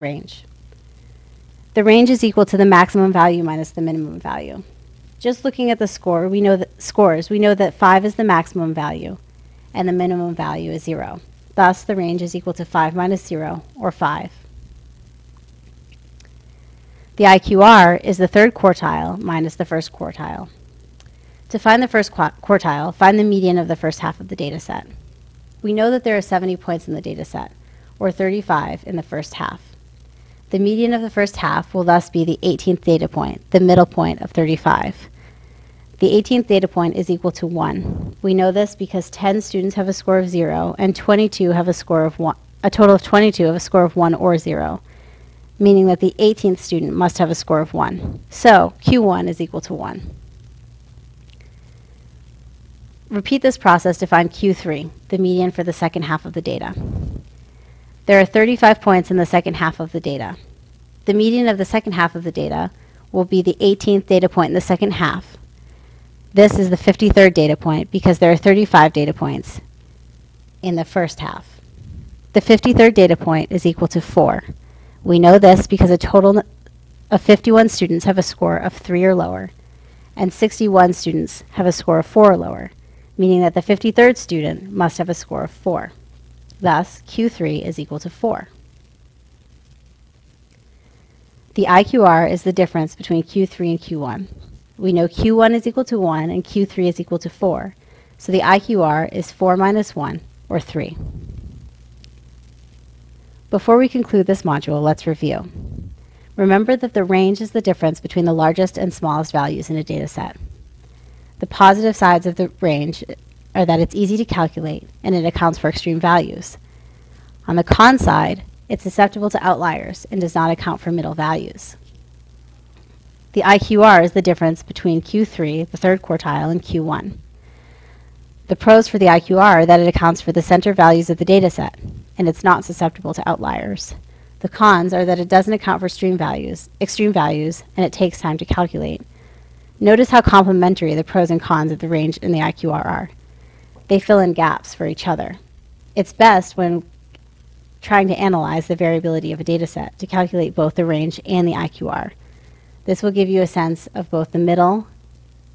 range. The range is equal to the maximum value minus the minimum value. Just looking at the score, we know that 5 is the maximum value and the minimum value is 0. Thus, the range is equal to 5 minus 0, or 5. The IQR is the third quartile minus the first quartile. To find the first quartile, find the median of the first half of the data set. We know that there are 70 points in the data set, or 35 in the first half. The median of the first half will thus be the 18th data point, the middle point of 35. The 18th data point is equal to 1. We know this because 10 students have a score of 0 and 22 have a score of 1, a total of 22 have a score of 1 or 0, meaning that the 18th student must have a score of 1. So Q1 is equal to 1. Repeat this process to find Q3, the median for the second half of the data. There are 35 points in the second half of the data. The median of the second half of the data will be the 18th data point in the second half. This is the 53rd data point because there are 35 data points in the first half. The 53rd data point is equal to 4. We know this because a total of 51 students have a score of 3 or lower, and 61 students have a score of 4 or lower, meaning that the 53rd student must have a score of 4. Thus, Q3 is equal to 4. The IQR is the difference between Q3 and Q1. We know Q1 is equal to 1 and Q3 is equal to 4, so the IQR is 4 minus 1, or 3. Before we conclude this module, let's review. Remember that the range is the difference between the largest and smallest values in a data set. The positive sides of the range are that it's easy to calculate and it accounts for extreme values. On the con side, it's susceptible to outliers and does not account for middle values. The IQR is the difference between Q3, the third quartile, and Q1. The pros for the IQR are that it accounts for the center values of the data set, and it's not susceptible to outliers. The cons are that it doesn't account for extreme values, and it takes time to calculate. Notice how complementary the pros and cons of the range and the IQR are. They fill in gaps for each other. It's best when trying to analyze the variability of a data set to calculate both the range and the IQR. This will give you a sense of both the middle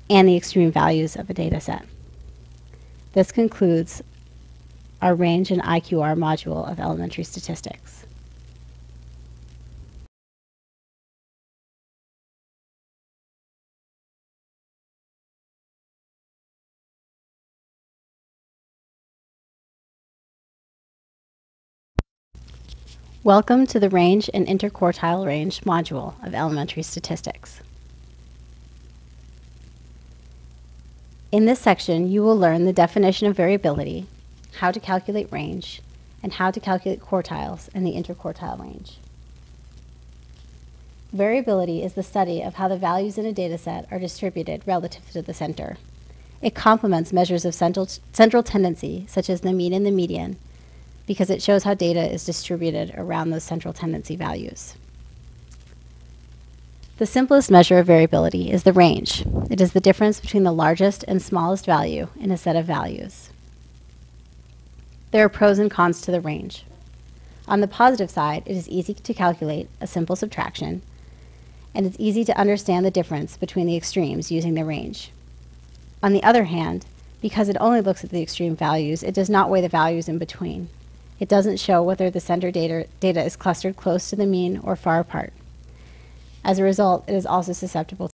and the extreme values of a data set. This concludes our range and IQR module of elementary statistics. Welcome to the Range and Interquartile Range module of elementary statistics. In this section, you will learn the definition of variability, how to calculate range, and how to calculate quartiles in the interquartile range. Variability is the study of how the values in a data set are distributed relative to the center. It complements measures of central tendency, such as the mean and the median, because it shows how data is distributed around those central tendency values. The simplest measure of variability is the range. It is the difference between the largest and smallest value in a set of values. There are pros and cons to the range. On the positive side, it is easy to calculate a simple subtraction, and it's easy to understand the difference between the extremes using the range. On the other hand, because it only looks at the extreme values, it does not weigh the values in between. It doesn't show whether the center data is clustered close to the mean or far apart. As a result, it is also susceptible